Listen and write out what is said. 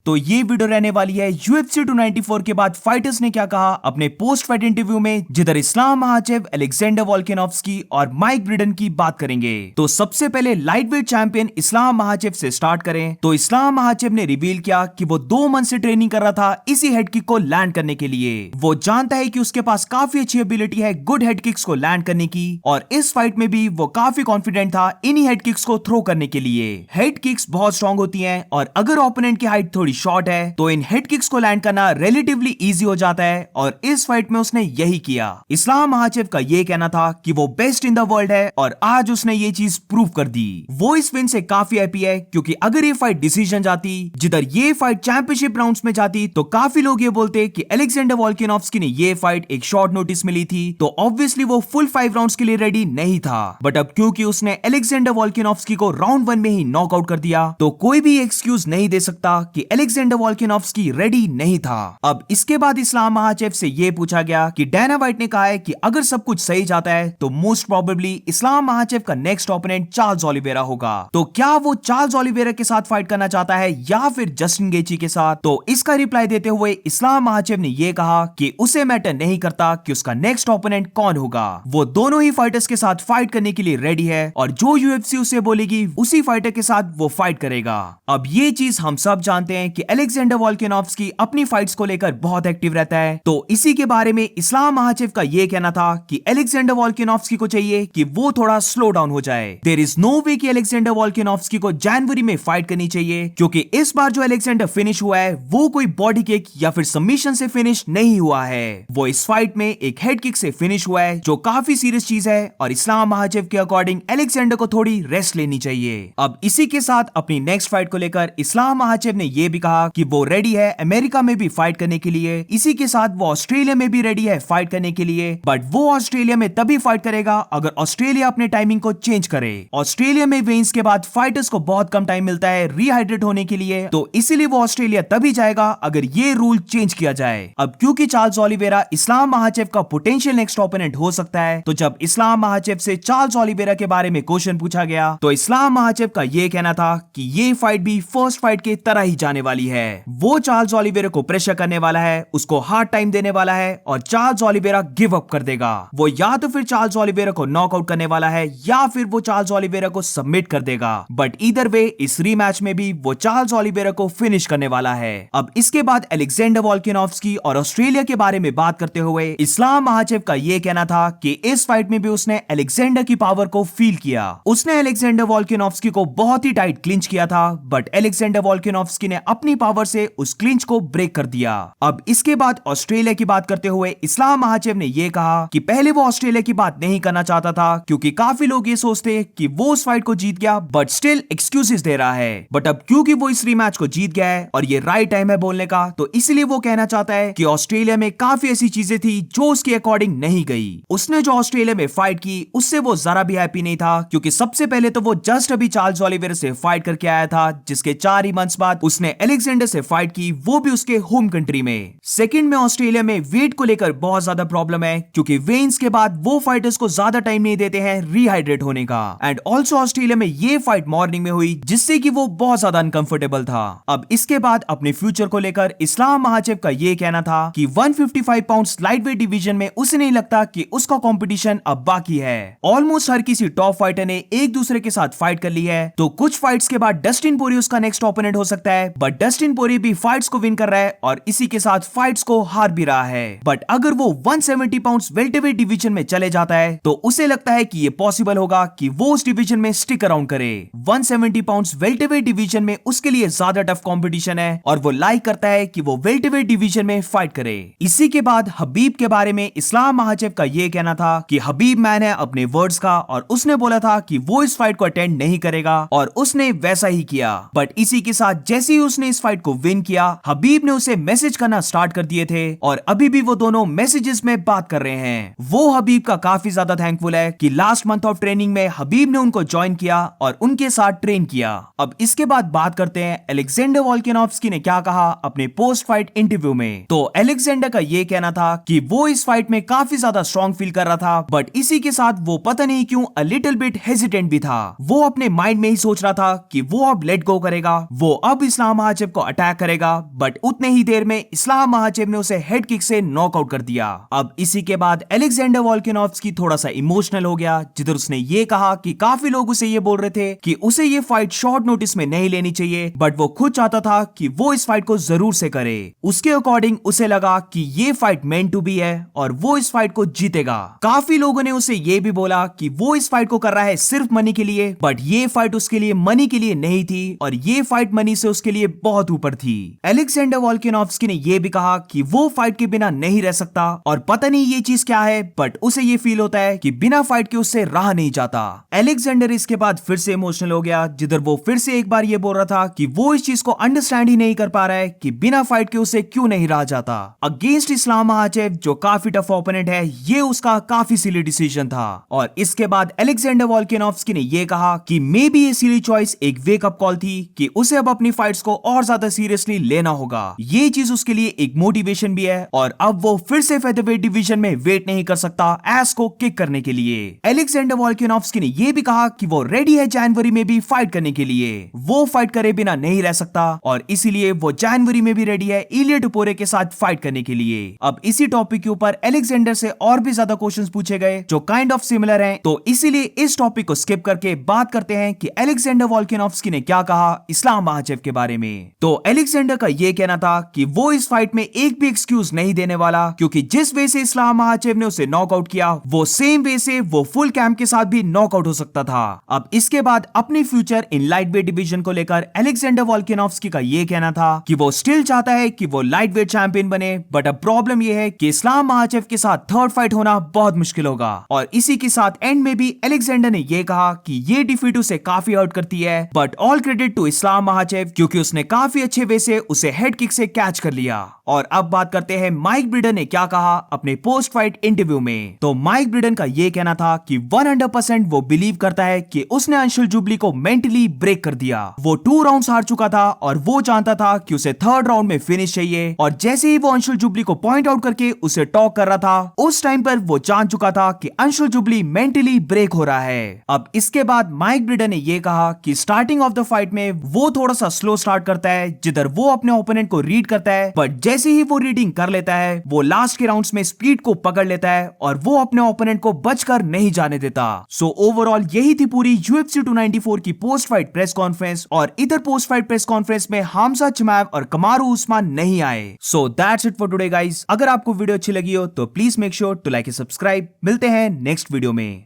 तो ये वीडियो रहने वाली है UFC 294 के बाद फाइटर्स ने क्या कहा अपने पोस्ट फाइट इंटरव्यू में, जिधर इस्लाम महाचेव, अलेक्जेंडर वोल्कानोव्स्की और माइक ब्रिडन की बात करेंगे। तो सबसे पहले लाइटवेट चैंपियन इस्लाम महाचेव से स्टार्ट करें तो इस्लाम महाचेव ने रिवील किया कि वो 2 मंथ से ट्रेनिंग कर रहा था इसी हेड किक को लैंड करने के लिए। वो जानता है कि उसके पास काफी अच्छी एबिलिटी है गुड हेड किक्स को लैंड करने की, और इस फाइट में भी वो काफी कॉन्फिडेंट था इन्हीं हेड किक्स को थ्रो करने के लिए। हेड किक्स बहुत स्ट्रॉन्ग होती हैं और अगर ओपोनेंट की हाइट थोड़ी शॉर्ट है तो इन हेड किक्स को लैंड करना रिलेटिवली इजी हो जाता है, और इस फाइट में उसने यही किया। इस्लाम महाचेव का ये कहना था कि वो बेस्ट इन द वर्ल्ड है और आज उसने ये चीज प्रूव कर दी। वो इस विन से काफी हैप्पी है क्योंकि अगर ये फाइट डिसीजन जाती, जिधर ये फाइट चैंपियनशिप राउंड्स में जाती, तो काफी लोग ये बोलते कि अलेक्जेंडर वोल्कानोव्स्की ने ये फाइट एक शॉर्ट नोटिस मिली थी तो ऑब्वियसली वो फुल 5 राउंड्स के लिए रेडी नहीं था। बट अब क्योंकि उसने अलेक्जेंडर वोल्कानोव्स्की को राउंड 1 में ही नॉकआउट कर दिया तो कोई भी एक्सक्यूज नहीं दे सकता कि अलेक्जेंडर वोल्कानोव्स्की रेडी नहीं था। अब इसके बाद इस्लाम महाचेव से ये पूछा गया कि डायना व्हाइट ने कहा है कि अगर सब कुछ सही जाता है तो मोस्ट प्रोबेबली इस्लाम महाचेव का नेक्स्ट ओपोनेंट चार्ल्स ओलिवेरा होगा। तो क्या वो चार्ल्स ओलिवेरा के साथ फाइट करना चाहता है या फिर जस्टिन गेची के साथ? तो इसका रिप्लाई देते हुए इस्लाम महाचेव ने ये कहा कि उसे मैटर नहीं करता कि उसका नेक्स्ट ओपोनेंट कौन होगा, वो दोनों ही फाइटर्स के साथ फाइट करने के लिए रेडी है और जो यूएफसी उसे बोलेगी उसी फाइटर के साथ वो फाइट करेगा। अब ये चीज हम सब जानते हैं कि अलेक्जेंडर वोल्कानोव्स्की अपनी फाइट्स को लेकर बहुत एक्टिव रहता है, तो इसी के बारे में इस्लाम महाचेव का ये कहना था कि अलेक्जेंडर वोल्कानोव्स्की को चाहिए कि वो थोड़ा स्लो डाउन हो जाए। देयर इज नो वे कि अलेक्जेंडर वोल्कानोव्स्की को जनवरी में फाइट करनी चाहिए, क्योंकि इस बार जो अलेक्जेंडर फिनिश हुआ है वो कोई बॉडी किक या फिर सबमिशन से फिनिश नहीं हुआ है, वो इस फाइट में एक हेड किक से फिनिश हुआ है, जो काफी सीरियस चीज है और इस्लाम महाचेव के अकॉर्डिंग अलेक्जेंडर को थोड़ी रेस्ट लेनी चाहिए। अब इसी के साथ अपनी नेक्स्ट फाइट को लेकर इस्लाम महाचेव ने यह भी कहा कि वो रेडी है अमेरिका में भी फाइट करने के लिए, इसी के साथ वो ऑस्ट्रेलिया में भी रेडी है फाइट करने के लिए, बट वो ऑस्ट्रेलिया में तभी फाइट करेगा अगर ऑस्ट्रेलिया अपने टाइमिंग को चेंज करे। ऑस्ट्रेलिया में वेन्स के बाद फाइटर्स को बहुत कम टाइम मिलता है रिहाइड्रेट होने के लिए, तो इसीलिए वो ऑस्ट्रेलिया तभी जाएगा अगर ये रूल चेंज किया जाए। अब क्योंकि चार्ल्स ओलिवेरा इस्लाम महाचेव का पोटेंशियल नेक्स्ट ओपोनेंट हो सकता है, तो जब इस्लाम महाचेव से चार्ल्स ओलिवेरा के बारे में क्वेश्चन पूछा गया तो इस्लाम महाचेव का ये कहना था कि ये फाइट भी फर्स्ट फाइट के तरह ही जाने वाली है। वो चार्ल्स ओलिवेरा को प्रेशर करने वाला है, उसको हार्ड टाइम देने वाला है और चार्ल्स ओलिवेरा गिव अप कर देगा। वो या तो फिर चार्ल्स ओलिवेरा को नॉकआउट करने वाला है या फिर वो चार्ल्स ओलिवेरा को सबमिट कर देगा, बट ईदर वे इस रीमैच में भी वो चार्ल्स ओलिवेरा को फिनिश करने वाला है। अब इसके बाद अलेक्जेंडर वोल्कानोव्स्की और ऑस्ट्रेलिया के बारे में बात करते हुए इस्लाम महाचेव का ये कहना था कि इस फाइट में भी उसने अलेक्जेंडर की पावर को फील किया। उसने अलेक्जेंडर वोल्कानोव्स्की को बहुत ही टाइट क्लिंच किया था, बट अलेक्जेंडर वोल्कानोव्स्की ने अपनी पावर से उस क्लिंच को ब्रेक कर दिया। अब इसके बाद ऑस्ट्रेलिया की बात करते हुए इस्लाम महाचेव ने यह कहा कि पहले वो ऑस्ट्रेलिया की बात नहीं करना चाहता था क्योंकि काफी लोग ये सोचते कि वो उस फाइट को जीत गया बट स्टिल एक्सक्यूजेस दे रहा है, बट अब क्योंकि वो इस रीमैच को जीत गया है और ये राइट टाइम है बोलने का, तो इसलिए वो कहना चाहता है कि ऑस्ट्रेलिया में काफी ऐसी चीजें थी जो उसके अकॉर्डिंग नहीं गई। उसने जो ऑस्ट्रेलिया में फाइट की उससे वो जरा भी हैप्पी नहीं था, क्योंकि सबसे पहले तो वो जस्ट अभी चार्ल्स ओलिवेरा से फाइट करके आया था, जिसके 4 ही मंथ्स बाद उसने अलेक्जेंडर से फाइट की, वो भी उसके होम कंट्री में। सेकंड में ऑस्ट्रेलिया में वेट को लेकर बहुत ज्यादा प्रॉब्लम है, क्योंकि वेन्स के बाद वो फाइटर्स को ज्यादा टाइम नहीं देते हैं रिहाइड्रेट होने का, एंड ऑल्सो ऑस्ट्रेलिया में ये फाइट मॉर्निंग में हुई जिससे कि वो बहुत ज्यादा अनकंफर्टेबल था। अब इसके बाद अपने फ्यूचर को लेकर इस्लाम महाचेव का ये कहना था कि 155 पाउंड्स लाइटवेट डिवीजन में उसे नहीं लगता कि उसका कंपटीशन अब बाकी है। ऑलमोस्ट हर किसी टॉप फाइटर ने एक दूसरे के साथ फाइट कर ली है, तो कुछ फाइट्स के बाद डस्टिन पोरिये उसका नेक्स्ट ओपोनेंट हो सकता है, बट डस्टिन पोरिये भी फाइट्स को विन कर रहा है और इसी के साथ फाइट्स को हार भी रहा है। बट अगर वो 170 पाउंड्स वेल्टरवेट डिवीजन में चले जाता है तो उसे लगता है कि ये पॉसिबल होगा कि वो उस डिवीजन में स्टिक अराउंड करे। 170 पाउंड्स वेल्टरवेट डिवीजन में उसके लिए ज्यादा टफ कंपटीशन है और वो लाइक करता है कि वो वेल्टरवेट डिवीजन में फाइट करे। इसी के बाद हबीब के बारे में इस्लाम महाचेव का ये कहना था कि हबीब मैन है अपने वर्ड्स का, और उसने बोला था कि वो इस फाइट को अटेंड नहीं करेगा और उसने वैसा ही किया। बट इसी के साथ जैसे ही उसने इस फाइट को विन किया, हबीब ने उसे मैसेज करना स्टार्ट कर दिए थे और अभी भी वो दोनों मैसेजेस में बात कर रहे हैं। वो हबीब का काफी ज्यादा थैंकफुल है कि लास्ट मंथ ऑफ ट्रेनिंग में हबीब ने उनको ज्वाइन किया और उनके साथ ट्रेन किया। अब इसके बाद बात करते हैं अलेक्जेंडर वोल्कानोव्स्की ने क्या कहा अपने पोस्ट फाइट इंटरव्यू में। तो अलेक्जेंडर का ये कहना था कि वो इस फाइट में काफी ज्यादा स्ट्रॉन्ग फील कर रहा था, बट इसी के साथ वो पता नहीं क्यों अ लिटिल बिट हेजिटेंट भी था। वो अपने माइंड में ही सोच रहा था कि वो अब लेट गो करेगा, वो अब इस्लाम महाचेव को अटैक करेगा, बट उतने ही देर में इस्लाम महाचेव ने उसे हेड किक से नॉकआउट कर दिया। अब इसी के बाद अलेक्जेंडर वोल्कानोव्स्की थोड़ा सा इमोशनल हो गया, जिधर उसने ये कहा कि काफी लोग उसे ये बोल रहे थे कि उसे ये फाइट शॉर्ट नोटिस में नहीं लेनी चाहिए, बट वो खुद चाहता था कि वो इस फाइट को जरूर से करे। उसके अकॉर्डिंग उसे लगा कि ये फाइट मेंट टू बी है और वो इस फाइट को जीतेगा। काफी लोगों ने उसे ये भी बोला कि वो इस फाइट को कर रहा है सिर्फ मनी के लिए, बट ये फाइट उसके लिए मनी के लिए नहीं थी और ये फाइट मनी से उसके लिए बहुत ऊपर थी। अलेक्जेंडर वोल्कानोव्स्की ने ये भी कहा कि वो फाइट के बिना नहीं रह सकता और पता नहीं ये चीज क्या है, बट उसे ये फील होता है कि बिना फाइट के उससे रहा नहीं जाता। अलेक्जेंडर इसके बाद फिर से इमोशनल हो गया, जिधर वो फिर से एक बार ये बोल रहा था कि वो इस चीज को अंडरस्टैंड ही नहीं कर पा रहा है कि बिना फाइट के उसे क्यों नहीं रहा जाता। अगेंस्ट इस्लाम महाचेव जो काफी टफ ओपोनेंट है, ये उसका काफी सिली डिसीजन था। और इसके बाद अलेक्जेंडर वोल्कानोव्स्की ने ये कहा कि मे बी ये सिली चॉइस एक वेकअप कॉल थी कि उसे अब अपनी फाइट्स को और ज्यादा सीरियसली लेना होगा। ये चीज उसके लिए एक मोटिवेशन भी है और अब वो फिर से फेदरवेट डिवीजन में वेट नहीं कर सकता एस को किक करने के लिए। अलेक्जेंडर वोल्कानोव्स्की ने ये भी कहा कि वो रेडी है जनवरी में भी फाइट करने के लिए। वो फाइट करे बिना नहीं रह सकता और इसीलिए वो जनवरी में भी रेडी है इलिया टोपुरे के साथ फाइट करने के लिए। अब इसी टॉपिक के ऊपर अलेक्जेंडर से और भी ज्यादा क्वेश्चंस पूछे गए जो काइंड ऑफ सिमिलर हैं, तो इसीलिए इस टॉपिक को स्किप करके बात करते हैं कि अलेक्जेंडर वोल्कानोव्स्की ने क्या कहा इस्लाम महाचेव के बारे में। तो अलेक्जेंडर का ये कहना था कि वो इस फाइट में एक भी एक्सक्यूज नहीं देने वाला, क्योंकि जिस वे से इस्लाम महाचेव ने उसे नॉकआउट किया वो सेम वे से वो फुल कैंप के साथ भी नॉकआउट हो सकता था। अब इसके बाद अपनी future in light weight division को लेकर अलेक्जेंडर वोल्कानोव्स्की का ये कहना था कि वो स्टिल चाहता है कि वो लाइट वेट चैंपियन बने, बट अब प्रॉब्लम ये है कि इस्लाम महाचेव के साथ थर्ड फाइट होना बहुत मुश्किल होगा। और इसी के साथ एंड में भी अलेक्जेंडर ने ये कहा कि ये डिफीट उसे काफी हर्ट करती है, but all credit to Islam Makhachev, क्योंकि उसने काफी अच्छे वे से उसे हेड किक से कैच कर लिया। और अब बात करते हैं माइक ब्रिडन ने क्या कहा अपने पोस्ट फाइट इंटरव्यू में। तो माइक ब्रिडन का ये कहना था कि 100% वो बिलीव करता है कि उसने अंशुल जुबली को मेंटली ब्रेक कर दिया। वो 2 राउंड्स हार चुका था और वो जानता था कि उसे थर्ड राउंड में फिनिश चाहिए, और जैसे ही वो अंशुल जुबली को पॉइंट आउट करके उसे टॉक कर रहा था, उस टाइम पर वो जान चुका था कि अंशुल जुबली मेंटली ब्रेक हो रहा है। अब इसके बाद माइक ब्रिडन ने ये कहा कि स्टार्टिंग ऑफ द फाइट में वो थोड़ा सा स्लो स्टार्ट करता है, जिधर वो अपने ओपोनेंट को रीड करता है, बट जैसे ही वो रीडिंग कर लेता है वो लास्ट के राउंड्स में स्पीड को पकड़ लेता है और वो अपने ओपोनेंट को बचकर नहीं जाने देता। सो ओवरऑल यही थी पूरी UFC 294 की पोस्ट फाइट प्रेस कॉन्फ्रेंस, और इधर पोस्ट फाइट प्रेस कॉन्फ्रेंस में हमजा चिमाएव और कमारू उस्मान नहीं आए। So that's it for today guys. अगर आपको वीडियो अच्छी लगी हो तो please make sure to like and subscribe. मिलते हैं नेक्स्ट वीडियो में।